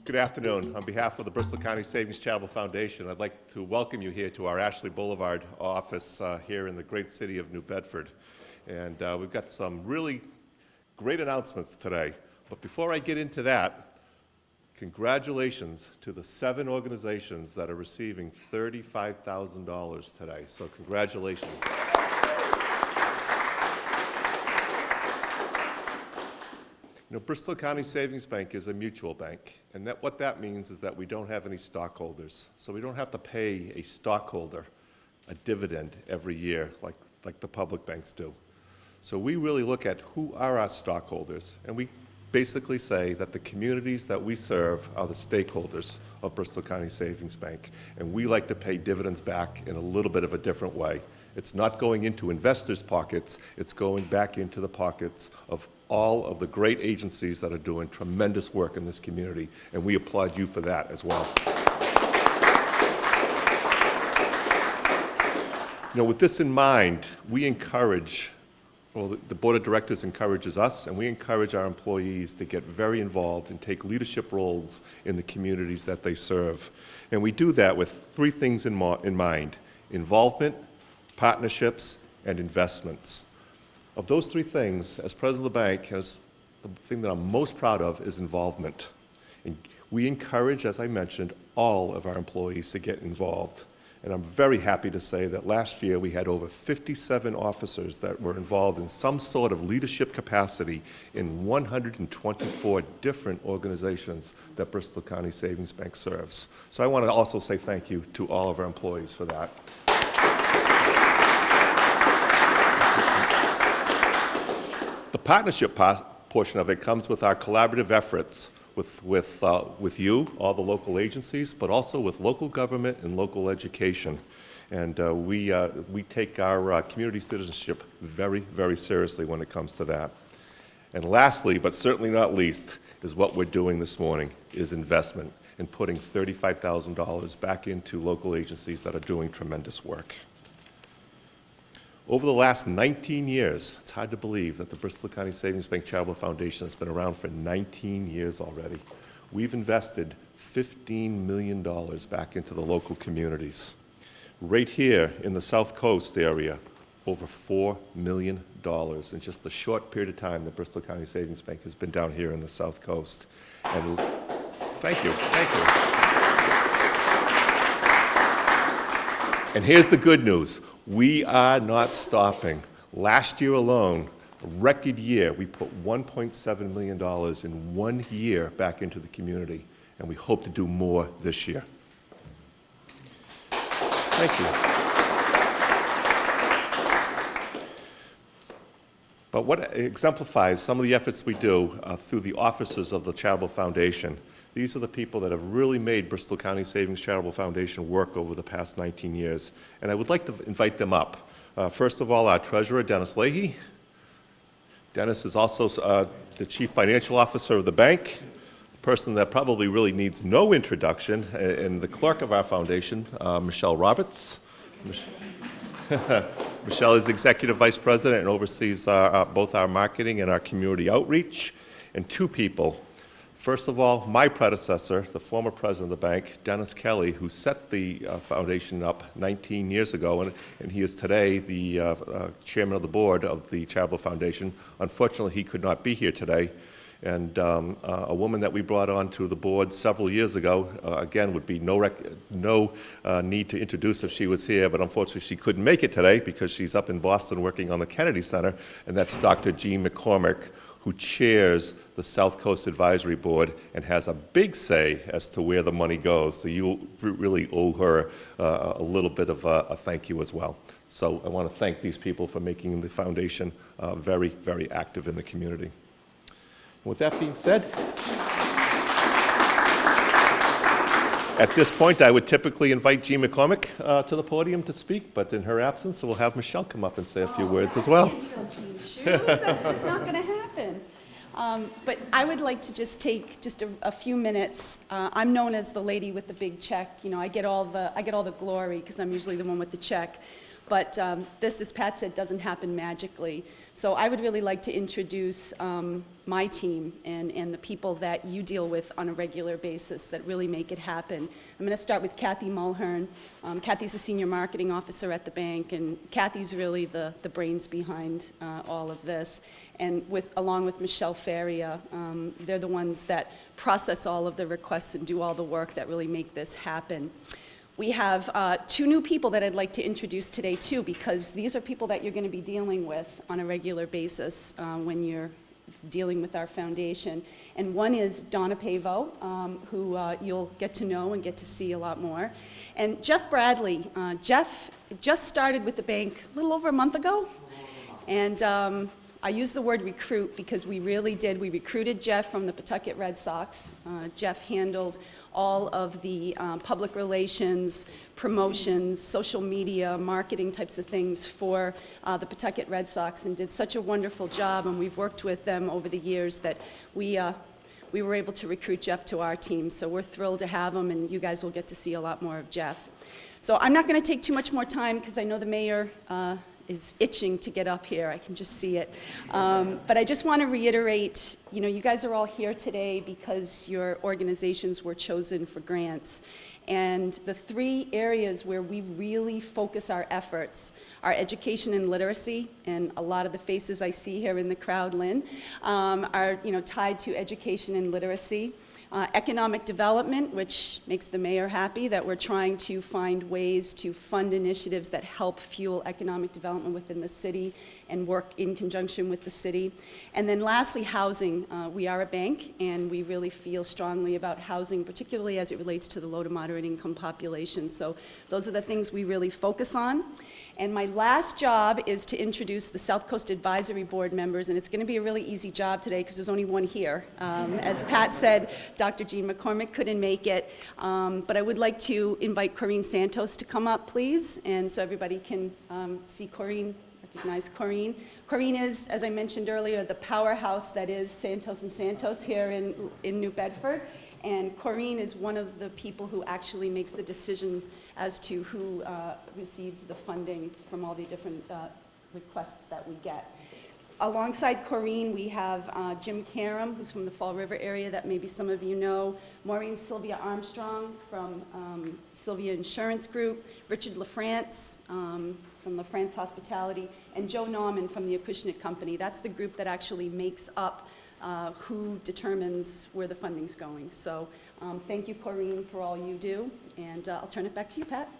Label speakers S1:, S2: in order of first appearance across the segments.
S1: Good afternoon. On behalf of the Bristol County Savings Charitable Foundation, I'd like to welcome you here to our Ashley Boulevard office here in the great city of New Bedford. And we've got some really great announcements today. But before I get into that, congratulations to the 7 organizations that are receiving $35,000 today. So congratulations. You know, Bristol County Savings Bank is a mutual bank, and what that means is that we don't have any stockholders. So we don't have to pay a stockholder a dividend every year like the public banks do. So we really look at who are our stockholders, and we basically say that the communities that we serve are the stakeholders of Bristol County Savings Bank, and we like to pay dividends back in a little bit of a different way. It's not going into investors' pockets, it's going back into the pockets of all of the great agencies that are doing tremendous work in this community, and we applaud you for that as well. You know, with this in mind, we encourage, well, the Board of Directors encourages us, and we encourage our employees to get very involved and take leadership roles in the communities that they serve. And we do that with 3 things in mind: involvement, partnerships, and investments. Of those 3 things, as president of the bank, the thing that I'm most proud of is involvement. And we encourage, as I mentioned, all of our employees to get involved. And I'm very happy to say that last year we had over 57 officers that were involved in some sort of leadership capacity in 124 different organizations that Bristol County Savings Bank serves. So I want to also say thank you to all of our employees for that. The partnership portion of it comes with our collaborative efforts with you, all the local agencies, but also with local government and local education. And we take our community citizenship very, very seriously when it comes to that. And lastly, but certainly not least, is what we're doing this morning, is investment and putting $35,000 back into local agencies that are doing tremendous work. Over the last 19 years, it's hard to believe that the Bristol County Savings Bank Charitable Foundation has been around for 19 years already. We've invested $15 million back into the local communities. Right here in the South Coast area, over $4 million in just a short period of time that Bristol County Savings Bank has been down here in the South Coast. And thank you, thank you. And here's the good news. We are not stopping. Last year alone, a record year, we put $1.7 million in 1 year back into the community, and we hope to do more this year. Thank you. But what exemplifies some of the efforts we do through the officers of the Charitable Foundation, these are the people that have really made Bristol County Savings Charitable Foundation work over the past 19 years. And I would like to invite them up. First of all, our treasurer, Dennis Leahy. Dennis is also the chief financial officer of the bank, a person that probably really needs no introduction, and the clerk of our foundation, Michelle Roberts. Michelle is executive vice president and oversees both our marketing and our community outreach. And 2 people. First of all, my predecessor, the former president of the bank, Dennis Kelly, who set the foundation up 19 years ago, and he is today the chairman of the board of the Charitable Foundation. Unfortunately, he could not be here today. And a woman that we brought on to the board several years ago, again, would be no need to introduce if she was here, but unfortunately she couldn't make it today because she's up in Boston working on the Kennedy Center, and that's Dr. Jean McCormick, who chairs the South Coast Advisory Board and has a big say as to where the money goes. So you really owe her a little bit of a thank you as well. So I want to thank these people for making the foundation very, very active in the community. With that being said, at this point, I would typically invite Jean McCormick to the podium to speak, but in her absence, we'll have Michelle come up and say a few words as well.
S2: That's just not going to happen. But I would like to just take just a few minutes. I'm known as the lady with the big check. You know, I get all the glory because I'm usually the one with the check. But this, as Pat said, doesn't happen magically. So I would really like to introduce my team and the people that you deal with on a regular basis that really make it happen. I'm going to start with Kathy Mulhern. Kathy's a senior marketing officer at the bank, and Kathy's really the brains behind all of this. And along with Michelle Faria, they're the ones that process all of the requests and do all the work that really make this happen. We have two new people that I'd like to introduce today, too, because these are people that you're going to be dealing with on a regular basis when you're dealing with our foundation. And one is Donna Pavo, who you'll get to know and get to see a lot more. And Jeff Bradley. Jeff just started with the bank a little over a month ago. And I use the word recruit because we really did. We recruited Jeff from the Pawtucket Red Sox. Jeff handled all of the public relations, promotions, social media, marketing types of things for the Pawtucket Red Sox, and did such a wonderful job, and we've worked with them over the years that we were able to recruit Jeff to our team. So we're thrilled to have him, and you guys will get to see a lot more of Jeff. So I'm not going to take too much more time because I know the mayor is itching to get up here. I can just see it. But I just want to reiterate, you guys are all here today because your organizations were chosen for grants. And the three areas where we really focus our efforts are education and literacy, and a lot of the faces I see here in the crowd, Lynn, are tied to education and literacy. Economic development, which makes the mayor happy that we're trying to find ways to fund initiatives that help fuel economic development within the city and work in conjunction with the city. And then lastly, housing. We are a bank, and we really feel strongly about housing, particularly as it relates to the low to moderate income population. So those are the things we really focus on. And my last job is to introduce the South Coast Advisory Board members, and it's going to be a really easy job today because there's only one here. As Pat said, Dr. Jean McCormick couldn't make it, but I would like to invite Corrine Santos to come up, please, and so everybody can see Corrine, recognize Corrine. Corrine is, as I mentioned earlier, the powerhouse that is Santos & Santos here in New Bedford, and Corrine is one of the people who actually makes the decisions as to who receives the funding from all the different requests that we get. Alongside Corrine, we have Jim Karam, who's from the Fall River area that maybe some of you know, Maureen Sylvia Armstrong from Sylvia Insurance Group, Richard LaFrance from LaFrance Hospitality, and Joe Norman from the Acushnet Company. That's the group that actually makes up who determines where the funding's going. So thank you, Corrine, for all you do, and I'll turn it back to you, Pat.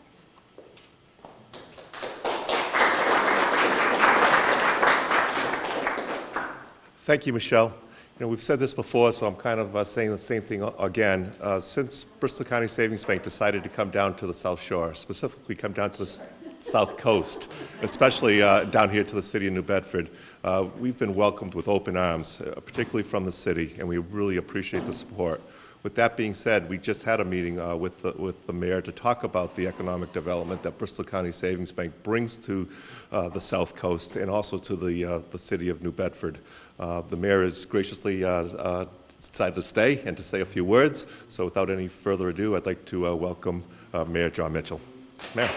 S1: Thank you, Michelle. We've said this before, so I'm kind of saying the same thing again. Since Bristol County Savings Bank decided to come down to the South Shore, specifically come down to the South Coast, especially down here to the city of New Bedford, we've been welcomed with open arms, particularly from the city, and we really appreciate the support. With that being said, we just had a meeting with the mayor to talk about the economic development that Bristol County Savings Bank brings to the South Coast and also to the city of New Bedford. The mayor has graciously decided to stay and to say a few words. So without any further ado, I'd like to welcome Mayor Jon Mitchell. Mayor.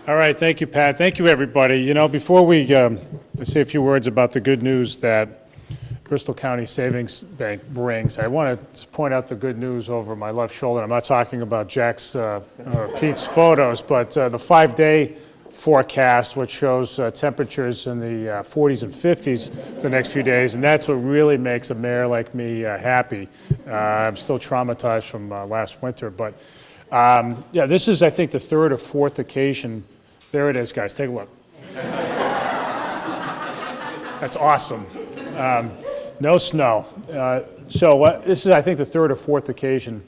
S3: All right, thank you, Pat. Thank you, everybody. Before we say a few words about the good news that Bristol County Savings Bank brings, I want to point out the good news over my left shoulder. I'm not talking about Jack's or Pete's photos, but the 5-day forecast, which shows temperatures in the 40s and 50s the next few days, and that's what really makes a mayor like me happy. I'm still traumatized from last winter, but yeah, this is, I think, the third or fourth occasion. There it is, guys. Take a look. That's awesome. No snow. So this is, I think, the third or fourth occasion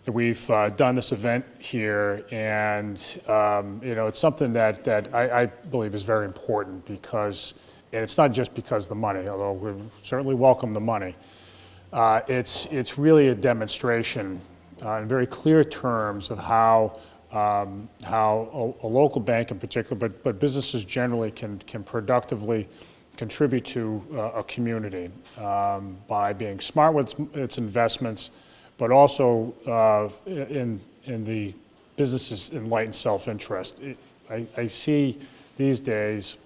S3: that we've done this event here, and it's something that I believe is very important because, and it's not just because of the money, although we certainly welcome the money. It's really a demonstration in very clear terms of how a local bank in particular, but businesses generally can productively contribute to a community by being smart with its investments, but also in the businesses enlighten self-interest. I see these days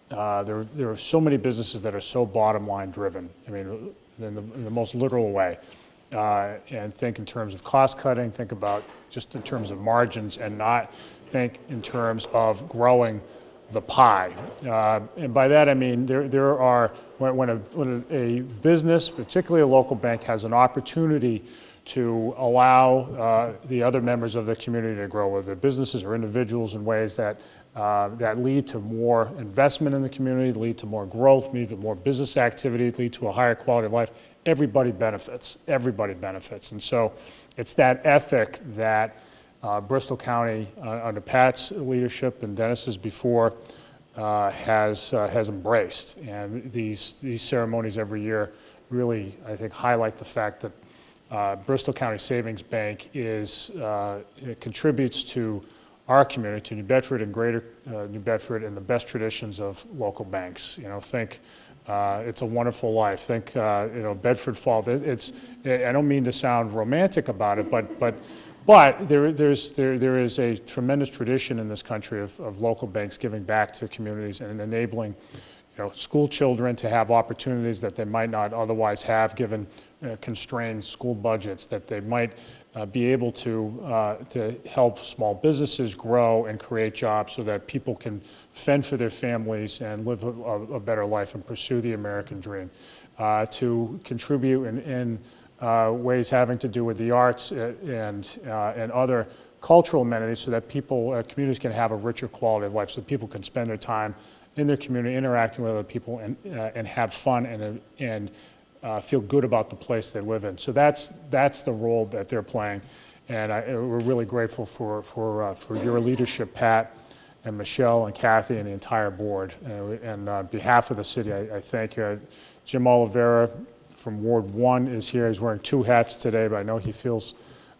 S3: there are so many businesses that are so bottom line driven. I mean, in the most literal way. And think in terms of cost cutting, think about just in terms of margins, and not think in terms of growing the pie. And by that I mean there are, when a business, particularly a local bank, has an opportunity to allow the other members of the community to grow, whether businesses or individuals, in ways that that lead to more investment in the community, lead to more growth, lead to more business activity, lead to a higher quality of life. Everybody benefits. Everybody benefits. And so it's that ethic that Bristol County, under Pat's leadership and Dennis's before, has embraced. And these ceremonies every year really, I think, highlight the fact that Bristol County Savings Bank it contributes to our community, to New Bedford and greater New Bedford, and the best traditions of local banks. You know, think It's a Wonderful Life. Think, Bedford Fall. I don't mean to sound romantic about it, but there is a tremendous tradition in this country of local banks giving back to communities and enabling, school children to have opportunities that they might not otherwise have, given constrained school budgets, that they might be able to help small businesses grow and create jobs so that people can fend for their families and live a better life and pursue the American dream. To contribute in ways having to do with the arts and other cultural amenities, so that communities can have a richer quality of life, so that people can spend their time in their community interacting with other people and have fun and feel good about the place they live in. So that's the role that they're playing, and we're really grateful for your leadership, Pat and Michelle and Kathy and the entire board. And on behalf of the city, I thank you. Jim Oliveira from Ward 1 is here. He's wearing 2 hats today, but I know he feels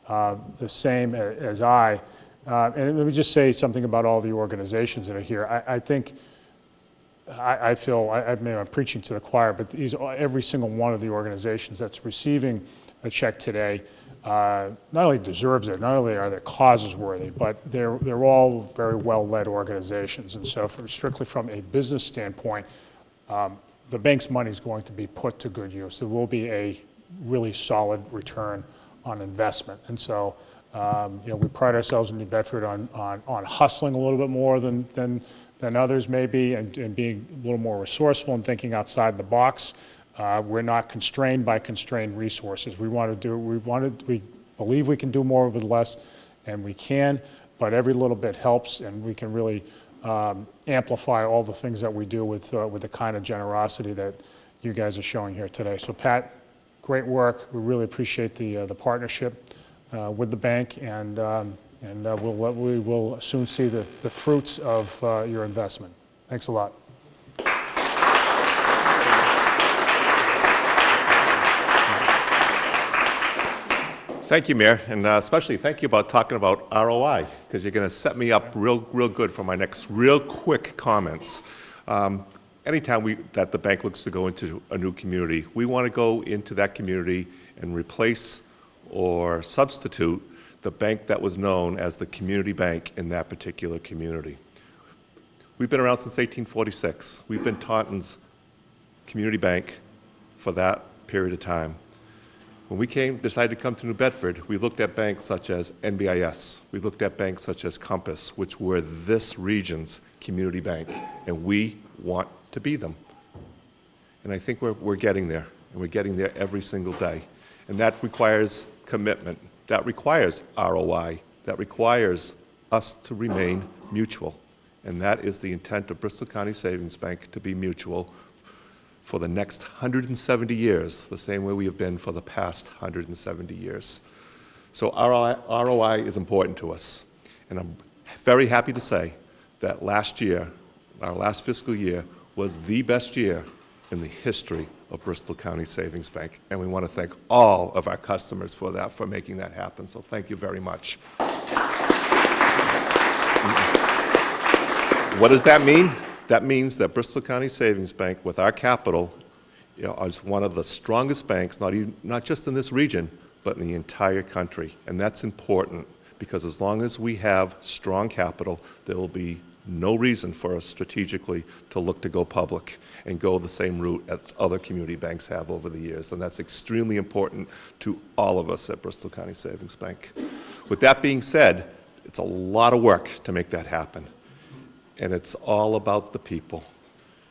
S3: the same as I. And let me just say something about all the organizations that are here. I think I feel, maybe I'm preaching to the choir, but every single one of the organizations that's receiving a check today not only deserves it, not only are their causes worthy, but they're all very well-led organizations. And so strictly from a business standpoint, the bank's money is going to be put to good use. There will be a really solid return on investment. And so we pride ourselves in New Bedford on hustling a little bit more than others may be, and being a little more resourceful and thinking outside the box. We're not constrained by constrained resources. We believe we can do more with less, and we can, but every little bit helps, and we can really amplify all the things that we do with the kind of generosity that you guys are showing here today. So Pat, great work. We really appreciate the partnership with the bank, and we will soon see the fruits of your investment. Thanks a lot.
S1: Thank you, Mayor, and especially thank you about talking about ROI, because you're going to set me up real good for my next real quick comments. Anytime that the bank looks to go into a new community, we want to go into that community and replace or substitute the bank that was known as the community bank in that particular community. We've been around since 1846. We've been Taunton's community bank for that period of time. When we decided to come to New Bedford, we looked at banks such as NBIS. We looked at banks such as Compass, which were this region's community bank, and we want to be them. And I think we're getting there, and we're getting there every single day. And that requires commitment. That requires ROI. That requires us to remain mutual. And that is the intent of Bristol County Savings Bank, to be mutual for the next 170 years, the same way we have been for the past 170 years. So ROI is important to us. And I'm very happy to say that last year, our last fiscal year, was the best year in the history of Bristol County Savings Bank. And we want to thank all of our customers for that, for making that happen. So thank you very much. What does that mean? That means that Bristol County Savings Bank, with our capital, is one of the strongest banks, not just in this region, but in the entire country. And that's important, because as long as we have strong capital, there will be no reason for us strategically to look to go public and go the same route as other community banks have over the years. And that's extremely important to all of us at Bristol County Savings Bank. With that being said, it's a lot of work to make that happen. And it's all about the people.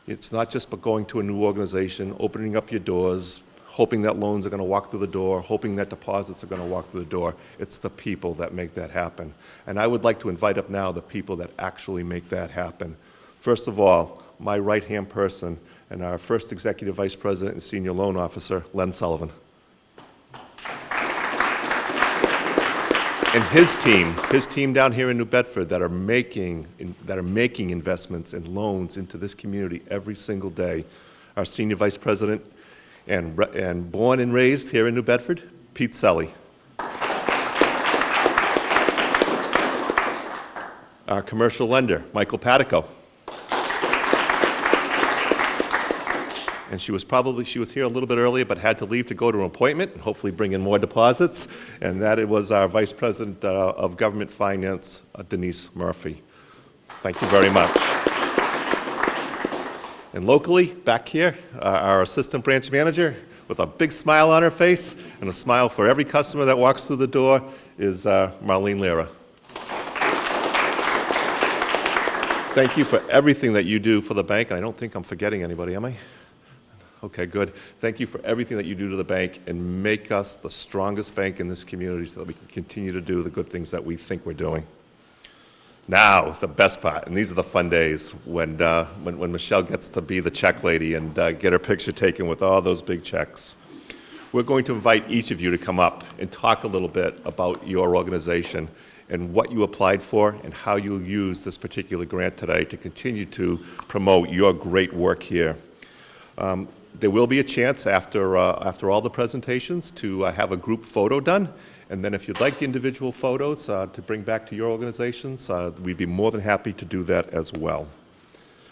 S1: It's not just about going to a new organization, opening up your doors, hoping that loans are going to walk through the door, hoping that deposits are going to walk through the door. It's the people that make that happen. And I would like to invite up now the people that actually make that happen. First of all, my right-hand person and our first Executive Vice President and Senior Loan Officer, Len Sullivan. And his team down here in New Bedford that are making investments and loans into this community every single day. Our Senior Vice President and born and raised here in New Bedford, Pete Selly. Our commercial lender, Michael Patico. And she was here a little bit earlier, but had to leave to go to an appointment and hopefully bring in more deposits. And that it was our Vice President of Government Finance, Denise Murphy. Thank you very much. And locally, back here, our Assistant Branch Manager, with a big smile on her face and a smile for every customer that walks through the door, is Marlene Lira. Thank you for everything that you do for the bank, and I don't think I'm forgetting anybody, am I? Okay, good. Thank you for everything that you do to the bank and make us the strongest bank in this community so that we can continue to do the good things that we think we're doing. Now, the best part, and these are the fun days when Michelle gets to be the check lady and get her picture taken with all those big checks. We're going to invite each of you to come up and talk a little bit about your organization and what you applied for and how you'll use this particular grant today to continue to promote your great work here. There will be a chance after all the presentations to have a group photo done. And then if you'd like individual photos to bring back to your organizations, we'd be more than happy to do that as well.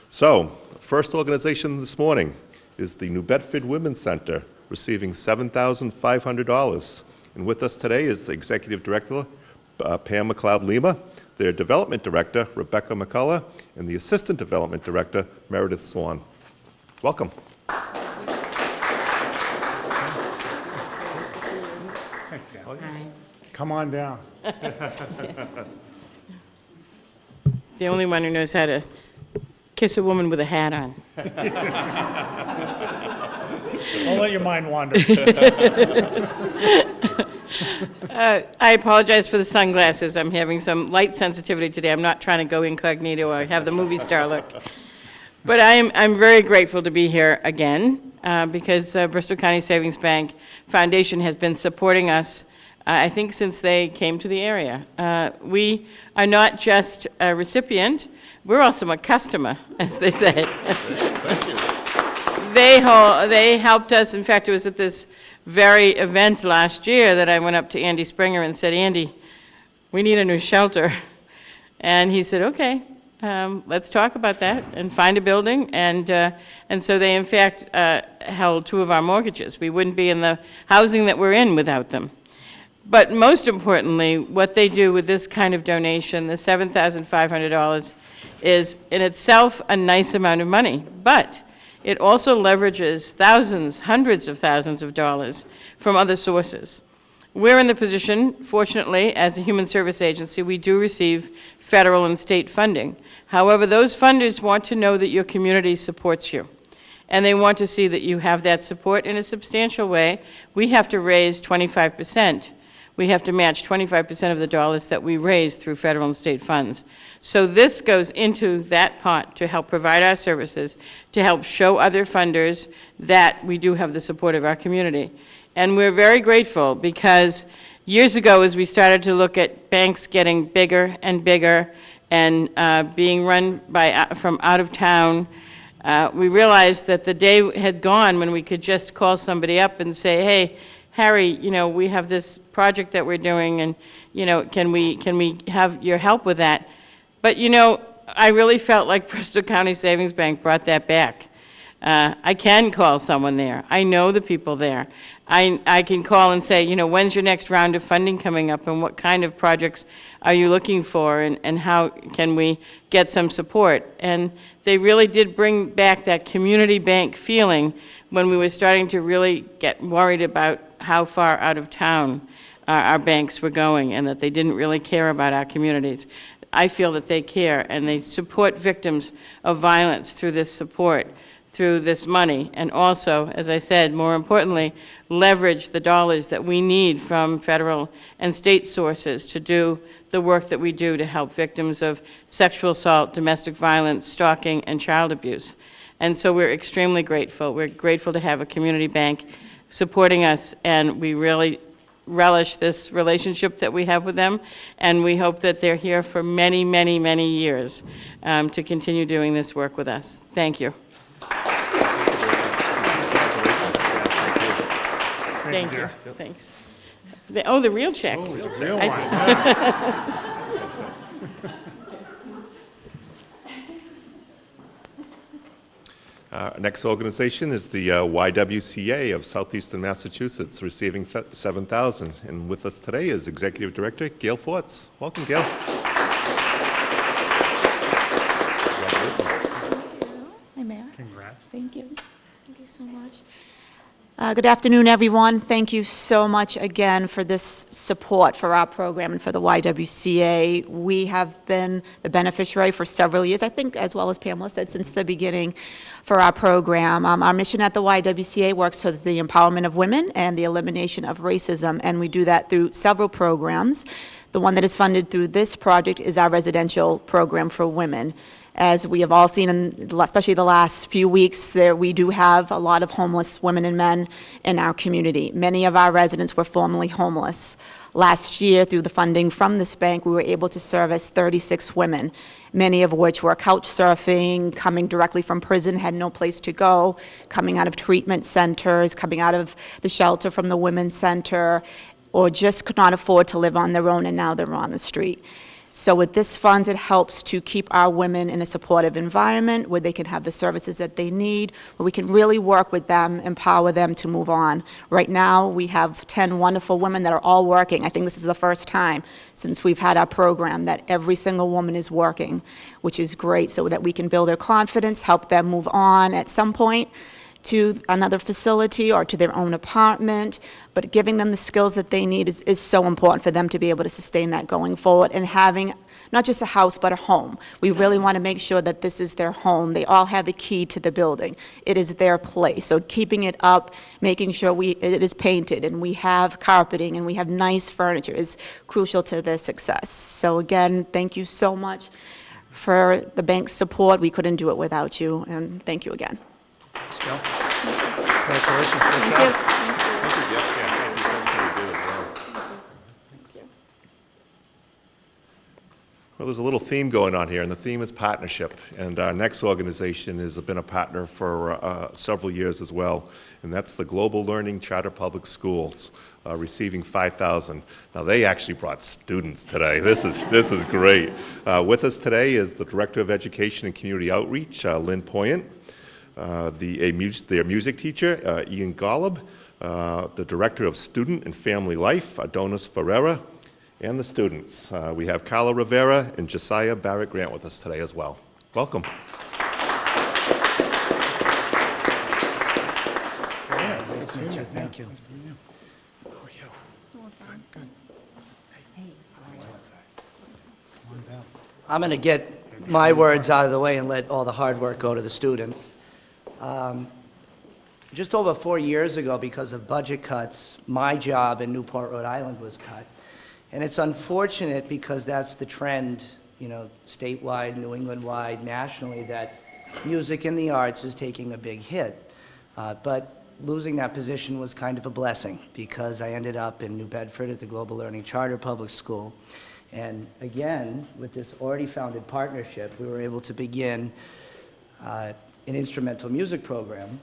S1: So, first organization this morning is the New Bedford Women's Center, receiving $7,500. And with us today is the Executive Director, Pam McLeod-Lima, their Development Director, Rebecca McCullough, and the Assistant Development Director, Meredith Swan. Welcome.
S3: Come on down.
S4: The only one who knows how to kiss a woman with a hat on.
S3: Don't let your mind wander.
S4: I apologize for the sunglasses. I'm having some light sensitivity today. I'm not trying to go incognito or have the movie star look. But I'm very grateful to be here again because Bristol County Savings Bank Foundation has been supporting us I think since they came to the area. We are not just a recipient, we're also a customer, as they say.
S1: Thank you.
S4: They helped us. In fact, it was at this very event last year that I went up to Andy Springer and said, Andy, we need a new shelter. And he said, okay, let's talk about that and find a building. And so they, in fact, held 2 of our mortgages. We wouldn't be in the housing that we're in without them. But most importantly, what they do with this kind of donation, the $7,500, is in itself a nice amount of money. But it also leverages thousands, hundreds of thousands of dollars from other sources. We're in the position, fortunately, as a human service agency, we do receive federal and state funding. However, those funders want to know that your community supports you. And they want to see that you have that support in a substantial way. We have to raise 25%. We have to match 25% of the dollars that we raise through federal and state funds. So this goes into that pot to help provide our services, to help show other funders that we do have the support of our community. And we're very grateful because years ago, as we started to look at banks getting bigger and bigger and being run from out of town, we realized that the day had gone when we could just call somebody up and say, hey, Harry, you know, we have this project that we're doing, and, you know, can we have your help with that? But, you know, I really felt like Bristol County Savings Bank brought that back. I can call someone there. I know the people there. I can call and say, you know, when's your next round of funding coming up, and what kind of projects are you looking for, and how can we get some support? And they really did bring back that community bank feeling when we were starting to really get worried about how far out of town our banks were going, and that they didn't really care about our communities. I feel that they care, and they support victims of violence through this support, through this money, and also, as I said, more importantly, leverage the dollars that we need from federal and state sources to do the work that we do to help victims of sexual assault, domestic violence, stalking, and child abuse. And so we're extremely grateful. We're grateful to have a community bank supporting us, and we really relish this relationship that we have with them, and we hope that they're here for many, many, many years to continue doing this work with us. Thank you. Thank you. Thanks. The real check.
S3: Oh, the real one. Yeah.
S1: Next organization is the YWCA of Southeastern Massachusetts, receiving $7,000. And with us today is Executive Director Gail Forts. Welcome, Gail.
S5: Hi, Mayor.
S3: Congrats.
S5: Thank you. Thank you so much. Good afternoon, everyone. Thank you so much again for this support for our program and for the YWCA. We have been the beneficiary for several years, I think, as well as Pamela said, since the beginning for our program. Our mission at the YWCA works towards the empowerment of women and the elimination of racism, and we do that through several programs. The one that is funded through this project is our residential program for women. As we have all seen, especially the last few weeks, we do have a lot of homeless women and men in our community. Many of our residents were formerly homeless. Last year, through the funding from this bank, we were able to service 36 women, many of which were couch surfing, coming directly from prison, had no place to go, coming out of treatment centers, coming out of the shelter from the women's center, or just could not afford to live on their own, and now they're on the street. So with this fund, it helps to keep our women in a supportive environment where they can have the services that they need, where we can really work with them, empower them to move on. Right now, we have 10 wonderful women that are all working. I think this is the first time since we've had our program that every single woman is working, which is great, so that we can build their confidence, help them move on at some point to another facility or to their own apartment, but giving them the skills that they need is so important for them to be able to sustain that going forward, and having not just a house, but a home. We really want to make sure that this is their home. They all have a key to the building. It is their place. So keeping it up, making sure it is painted, and we have carpeting, and we have nice furniture is crucial to their success. So again, thank you so much for the bank's support. We couldn't do it without you, and thank you again.
S3: Thanks, Gail. Congratulations. Good
S5: Thank
S3: job.
S5: you.
S1: Thank you, Gail. Yeah, thank you for everything you do as well. Well, there's a little theme going on here, and the theme is partnership. And our next organization has been a partner for several years as well, and that's the Global Learning Charter Public Schools, receiving $5,000. Now, they actually brought students today. This is great. With us today is the Director of Education and Community Outreach, Lynn Poyant, their music teacher, Ian Golub, the Director of Student and Family Life, Adonis Ferreira, and the students. We have Carla Rivera and Josiah Barrett Grant with us today as well. Welcome.
S3: Thank you.
S6: I'm going to get my words out of the way and let all the hard work go to the students. Just over 4 years ago, because of budget cuts, my job in Newport, Rhode Island was cut. And it's unfortunate because that's the trend, you know, statewide, New England-wide, nationally, that music and the arts is taking a big hit. But losing that position was kind of a blessing because I ended up in New Bedford at the Global Learning Charter Public School. And again, with this already founded partnership, we were able to begin an instrumental music program.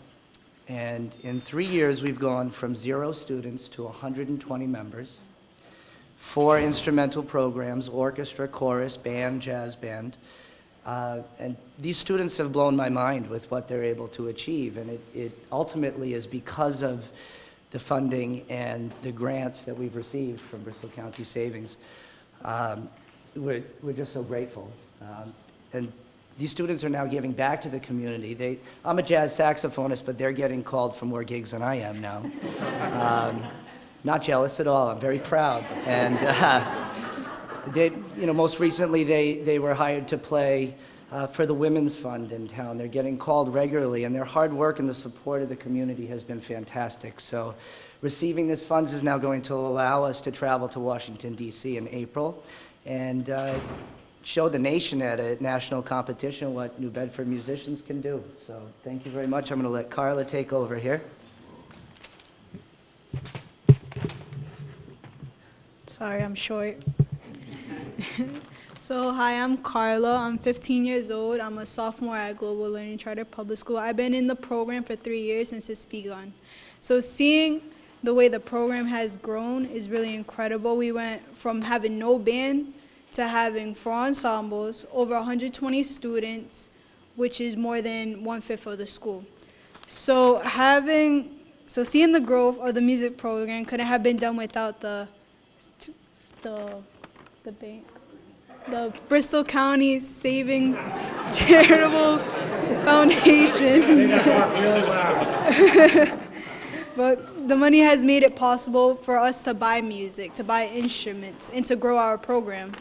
S6: And in 3 years, we've gone from 0 students to 120 members, 4 instrumental programs, orchestra, chorus, band, jazz band, And these students have blown my mind with what they're able to achieve, and it ultimately is because of the funding and the grants that we've received from Bristol County Savings. We're just so grateful. And these students are now giving back to the community. I'm a jazz saxophonist, but they're getting called for more gigs than I am now. Not jealous at all. I'm very proud. And most recently, they were hired to play for the Women's Fund in town. They're getting called regularly, and their hard work and the support of the community has been fantastic. So receiving this funds is now going to allow us to travel to Washington, D.C. in April and show the nation at a national competition what New Bedford musicians can do. So thank you very much. I'm going to let Carla take over here.
S7: Sorry, I'm short. So, hi, I'm Carla. I'm 15 years old. I'm a sophomore at Global Learning Charter Public School. I've been in the program for 3 years since it's begun. So seeing the way the program has grown is really incredible. We went from having no band to having 4 ensembles, over 120 students, which is more than 1/5 of the school. So seeing the growth of the music program couldn't have been done without the Bristol County Savings Charitable Foundation. But the money has made it possible for us to buy music, to buy instruments, and to grow our program.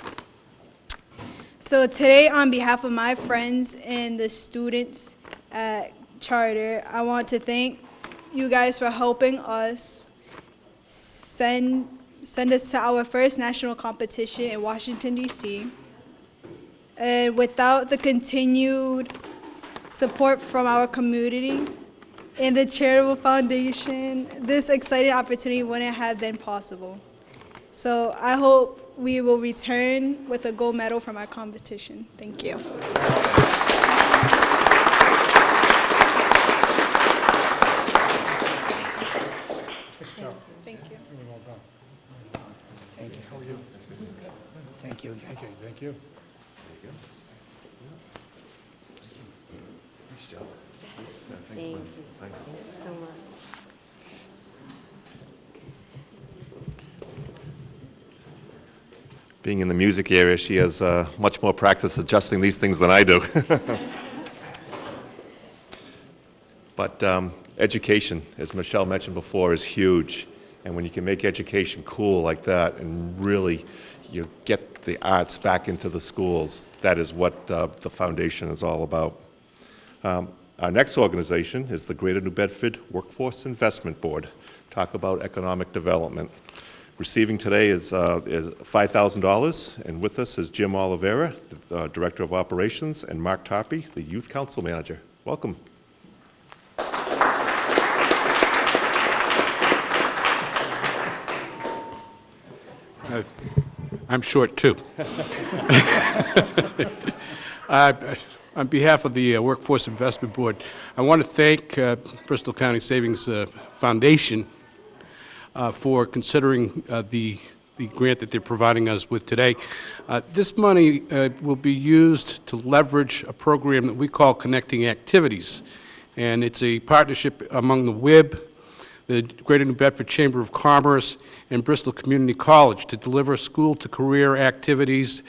S7: So today, on behalf of my friends and the students at Charter, I want to thank you guys for helping us send us to our first national competition in Washington, D.C. And without the continued support from our community and the Charitable Foundation, this exciting opportunity wouldn't have been possible. So I hope we will return with a gold medal from our competition. Thank you. Thank you.
S6: Thank you. How are you? Thank you.
S3: Okay, thank you.
S8: Thank you so much.
S1: Being in the music area, she has much more practice adjusting these things than I do. But education, as Michelle mentioned before, is huge. And when you can make education cool like that and really get the arts back into the schools, that is what the foundation is all about. Our next organization is the Greater New Bedford Workforce Investment Board. Talk about economic development. Receiving today is $5,000, and with us is Jim Oliveira, the Director of Operations, and Mark Tarpey, the Youth Council Manager. Welcome.
S9: I'm short, too. On behalf of the Workforce Investment Board, I want to thank Bristol County Savings Foundation for considering the grant that they're providing us with today. This money will be used to leverage a program that we call Connecting Activities, and it's a partnership among the WIB, the Greater New Bedford Chamber of Commerce, and Bristol Community College to deliver school-to-career activities,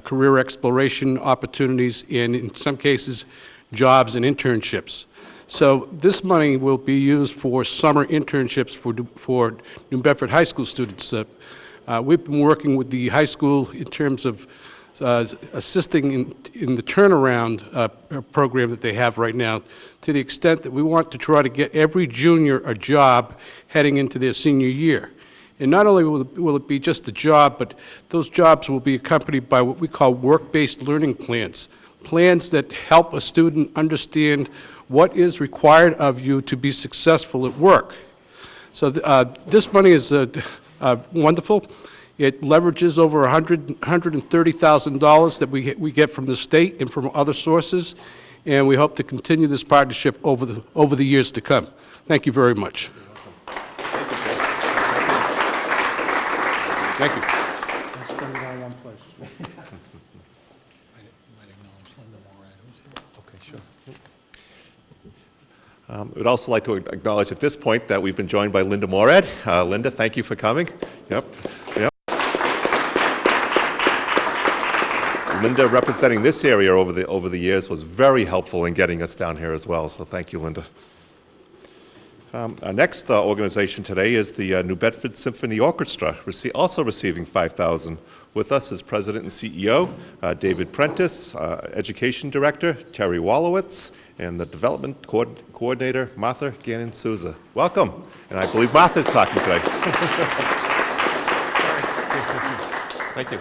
S9: career exploration opportunities, and in some cases, jobs and internships. So this money will be used for summer internships for New Bedford high school students. We've been working with the high school in terms of assisting in the turnaround program that they have right now, to the extent that we want to try to get every junior a job heading into their senior year. And not only will it be just a job, but those jobs will be accompanied by what we call work-based learning plans, plans that help a student understand what is required of you to be successful at work. So this money is wonderful. It leverages over $130,000 that we get from the state and from other sources, and we hope to continue this partnership over the years to come. Thank you very much. Thank you.
S3: Let's spend it all in one place.
S1: We'd also like to acknowledge at this point that we've been joined by Linda Morad. Linda, thank you for coming. Yep. Linda, representing this area over the years, was very helpful in getting us down here as well, so thank you, Linda. Our next organization today is the New Bedford Symphony Orchestra, also receiving $5,000. With us is President and CEO David Prentice, Education Director Terry Wallowitz, and the Development Coordinator Martha Gannon-Souza. Welcome, and I believe Martha's talking today. Thank you.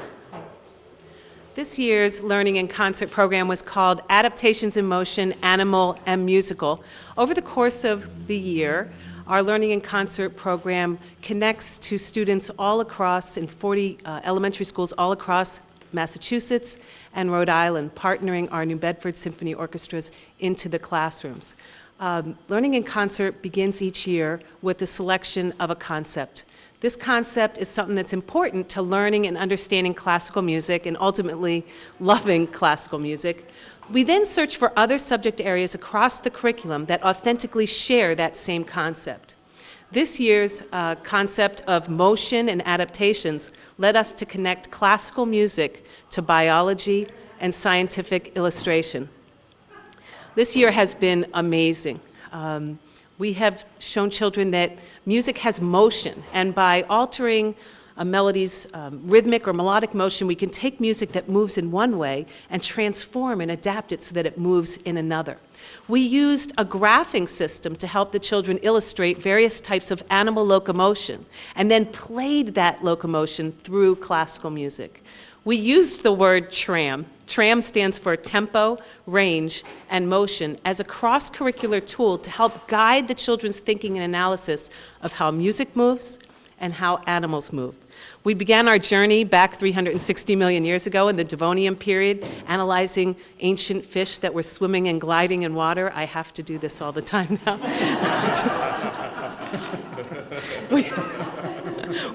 S10: This year's Learning in Concert program was called Adaptations in Motion, Animal, and Musical. Over the course of the year, our Learning in Concert program connects to students all across, in 40 elementary schools all across Massachusetts and Rhode Island, partnering our New Bedford Symphony Orchestras into the classrooms. Learning in Concert begins each year with the selection of a concept. This concept is something that's important to learning and understanding classical music and ultimately loving classical music. We then search for other subject areas across the curriculum that authentically share that same concept. This year's concept of motion and adaptations led us to connect classical music to biology and scientific illustration. This year has been amazing. We have shown children that music has motion, and by altering a melody's rhythmic or melodic motion, we can take music that moves in one way and transform and adapt it so that it moves in another. We used a graphing system to help the children illustrate various types of animal locomotion, and then played that locomotion through classical music. We used the word TRAM. TRAM stands for tempo, range, and motion as a cross-curricular tool to help guide the children's thinking and analysis of how music moves and how animals move. We began our journey back 360 million years ago in the Devonian period, analyzing ancient fish that were swimming and gliding in water. I have to do this all the time now.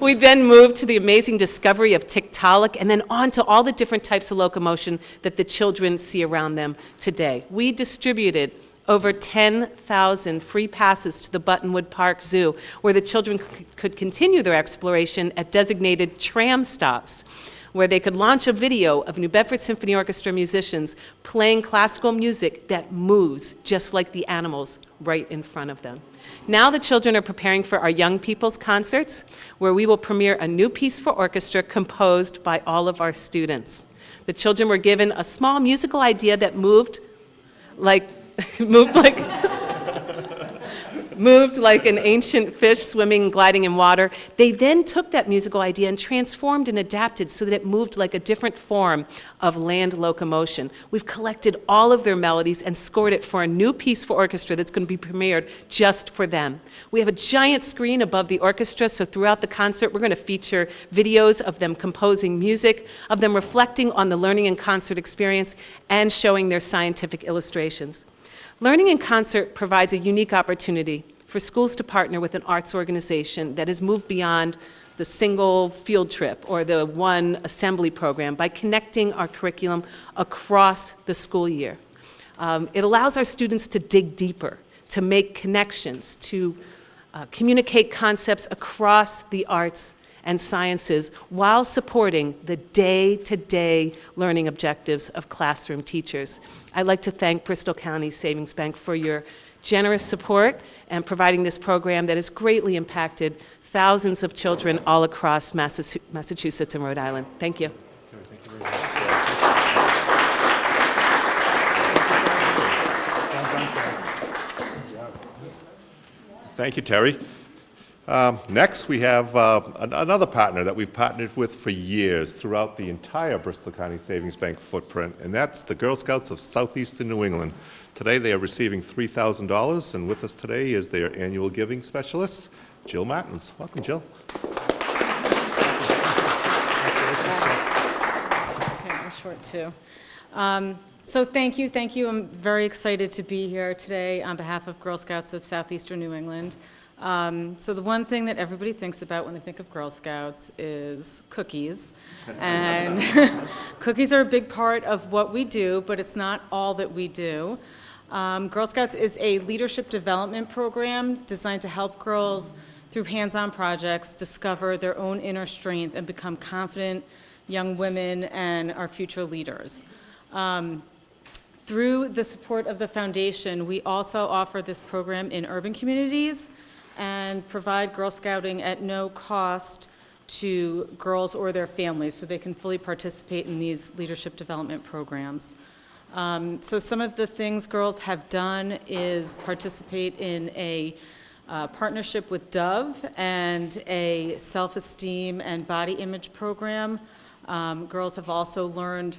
S10: We then moved to the amazing discovery of Tiktaalik, and then on to all the different types of locomotion that the children see around them today. We distributed over 10,000 free passes to the Buttonwood Park Zoo, where the children could continue their exploration at designated tram stops, where they could launch a video of New Bedford Symphony Orchestra musicians playing classical music that moves just like the animals right in front of them. Now the children are preparing for our Young People's Concerts, where we will premiere a new piece for orchestra composed by all of our students. The children were given a small musical idea that moved like an ancient fish swimming and gliding in water. They then took that musical idea and transformed and adapted so that it moved like a different form of land locomotion. We've collected all of their melodies and scored it for a new piece for orchestra that's going to be premiered just for them. We have a giant screen above the orchestra, so throughout the concert we're going to feature videos of them composing music, of them reflecting on the learning and concert experience, and showing their scientific illustrations. Learning in Concert provides a unique opportunity for schools to partner with an arts organization that has moved beyond the single field trip or the one assembly program by connecting our curriculum across the school year. It allows our students to dig deeper, to make connections, to communicate concepts across the arts and sciences while supporting the day-to-day learning objectives of classroom teachers. I'd like to thank Bristol County Savings Bank for your generous support and providing this program that has greatly impacted thousands of children all across Massachusetts and Rhode Island. Thank you.
S1: Thank you very much. Thank you, Terry. Next, we have another partner that we've partnered with for years throughout the entire Bristol County Savings Bank footprint, and that's the Girl Scouts of Southeastern New England. Today, they are receiving $3,000, and with us today is their annual giving specialist, Jill Martins. Welcome, Jill.
S4: Okay, I'm short too. So thank you. I'm very excited to be here today on behalf of Girl Scouts of Southeastern New England. So the one thing that everybody thinks about when they think of Girl Scouts is cookies. And cookies are a big part of what we do, but it's not all that we do.
S11: Girl Scouts is a leadership development program designed to help girls through hands-on projects discover their own inner strength and become confident young women and our future leaders. Through the support of the foundation, we also offer this program in urban communities and provide Girl Scouting at no cost to girls or their families, so they can fully participate in these leadership development programs. So some of the things girls have done is participate in a partnership with Dove and a self-esteem and body image program. Girls have also learned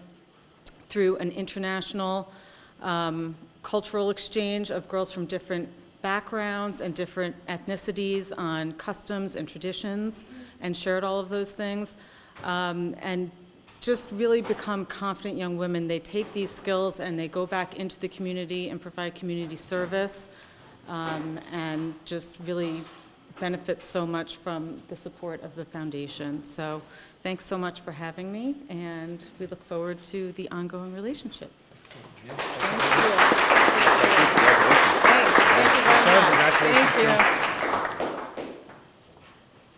S11: through an international cultural exchange of girls from different backgrounds and different ethnicities on customs and traditions, and shared all of those things. And just really become confident young women. They take these skills and they go back into the community and provide community service, and just really benefit so much from the support of the foundation. So thanks so much for having me, and we look forward to the ongoing relationship.
S4: Thank you. Thank you.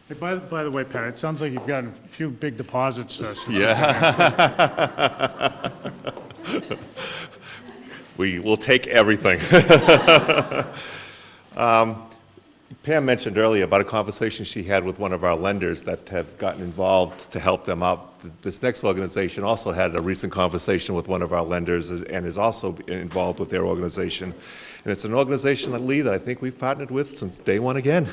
S3: Hey, by the way, Pat, it sounds like you've gotten a few big deposits since.
S1: Yeah. We will take everything. Pam mentioned earlier about a conversation she had with one of our lenders that have gotten involved to help them out. This next organization also had a recent conversation with one of our lenders and is also involved with their organization. And it's an organization, Lee, that I think we've partnered with since day one again.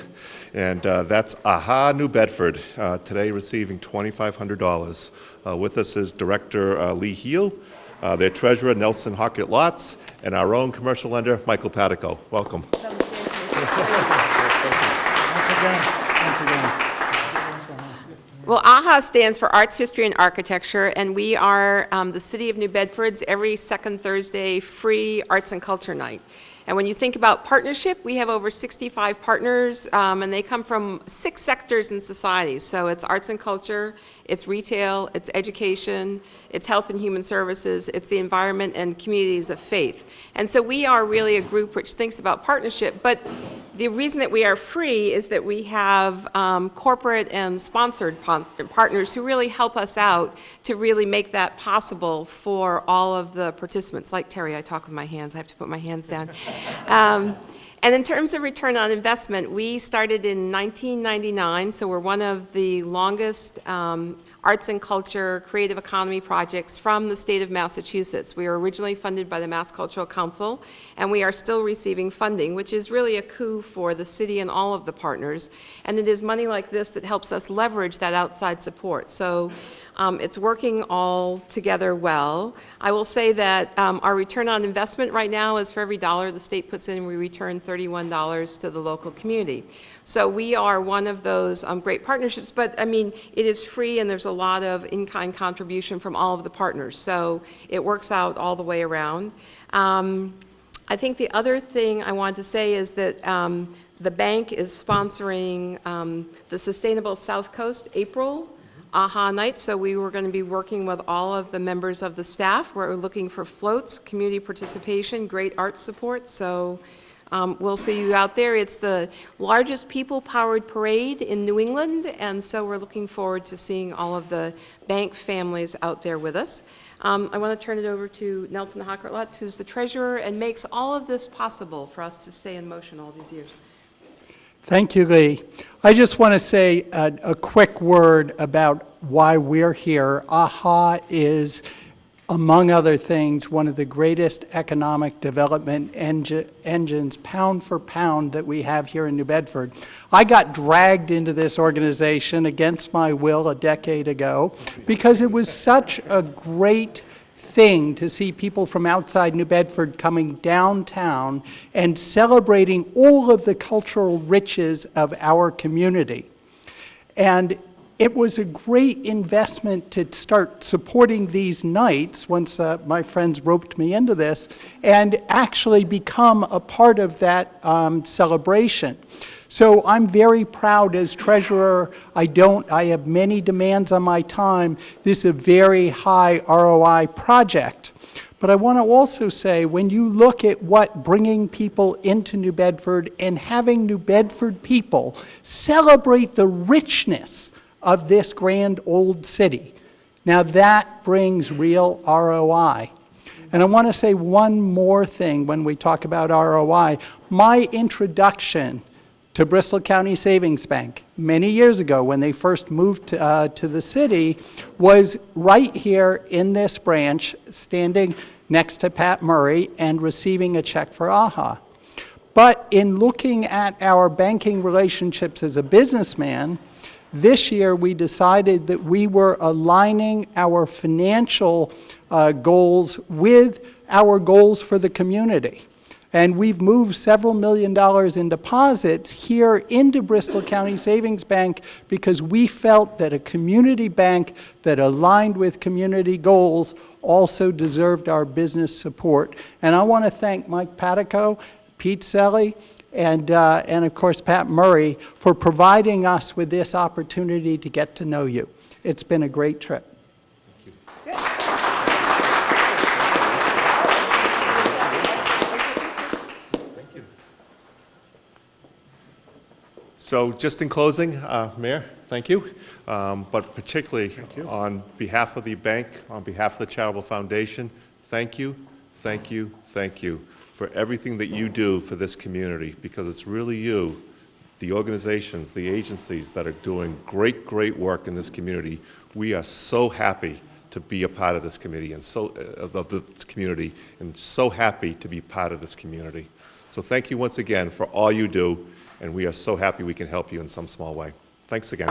S1: And that's AHA New Bedford, today receiving $2,500. With us is Director Lee Heel, their treasurer, Nelson Hockett Lotz, and our own commercial lender, Michael Patico. Welcome.
S8: Well, AHA stands for Arts, History, and Architecture, and we are the City of New Bedford's every second Thursday free arts and culture night. And when you think about partnership, we have over 65 partners, and they come from 6 sectors in society. So it's arts and culture, it's retail, it's education, it's health and human services, it's the environment, and communities of faith. And so we are really a group which thinks about partnership, but the reason that we are free is that we have corporate and sponsored partners who really help us out to really make that possible for all of the participants. Like Terry, I talk with my hands. I have to put my hands down. And in terms of return on investment, we started in 1999, so we're one of the longest arts and culture, creative economy projects from the state of Massachusetts. We were originally funded by the Mass Cultural Council, and we are still receiving funding, which is really a coup for the city and all of the partners. And it is money like this that helps us leverage that outside support. So it's working all together well. I will say that our return on investment right now is for every dollar the state puts in, we return $31 to the local community. So we are one of those great partnerships, but I mean, it is free and there's a lot of in-kind contribution from all of the partners. So it works out all the way around. I think the other thing I wanted to say is that the bank is sponsoring the Sustainable South Coast April AHA night, so we were going to be working with all of the members of the staff. We're looking for floats, community participation, great art support, so we'll see you out there. It's the largest people-powered parade in New England, and so we're looking forward to seeing all of the bank families out there with us. I want to turn it over to Nelson Hockett Lotz, who's the treasurer and makes all of this possible for us to stay in motion all these years.
S12: Thank you, Lee. I just want to say a quick word about why we're here. AHA is, among other things, one of the greatest economic development engines, pound for pound, that we have here in New Bedford. I got dragged into this organization against my will a decade ago because it was such a great thing to see people from outside New Bedford coming downtown and celebrating all of the cultural riches of our community. And it was a great investment to start supporting these nights once my friends roped me into this and actually become a part of that celebration. So I'm very proud as treasurer. I have many demands on my time. This is a very high ROI project. But I want to also say, when you look at what bringing people into New Bedford and having New Bedford people celebrate the richness of this grand old city, now that brings real ROI. And I want to say one more thing when we talk about ROI. My introduction to Bristol County Savings Bank many years ago when they first moved to the city was right here in this branch, standing next to Pat Murray and receiving a check for AHA. But in looking at our banking relationships as a businessman, this year we decided that we were aligning our financial goals with our goals for the community. And we've moved several $1 million in deposits here into Bristol County Savings Bank because we felt that a community bank that aligned with community goals also deserved our business support. And I want to thank Mike Patico, Pete Selly, and of course Pat Murray for providing us with this opportunity to get to know you. It's been a great trip.
S1: So just in closing, Mayor, thank you. But particularly on behalf of the bank, on behalf of the Charitable Foundation, thank you, thank you, thank you for everything that you do for this community, because it's really you, the organizations, the agencies that are doing great, great work in this community. We are so happy to be a part of this committee and of the community, and so happy to be part of this community. So thank you once again for all you do. And we are so happy we can help you in some small way. Thanks again.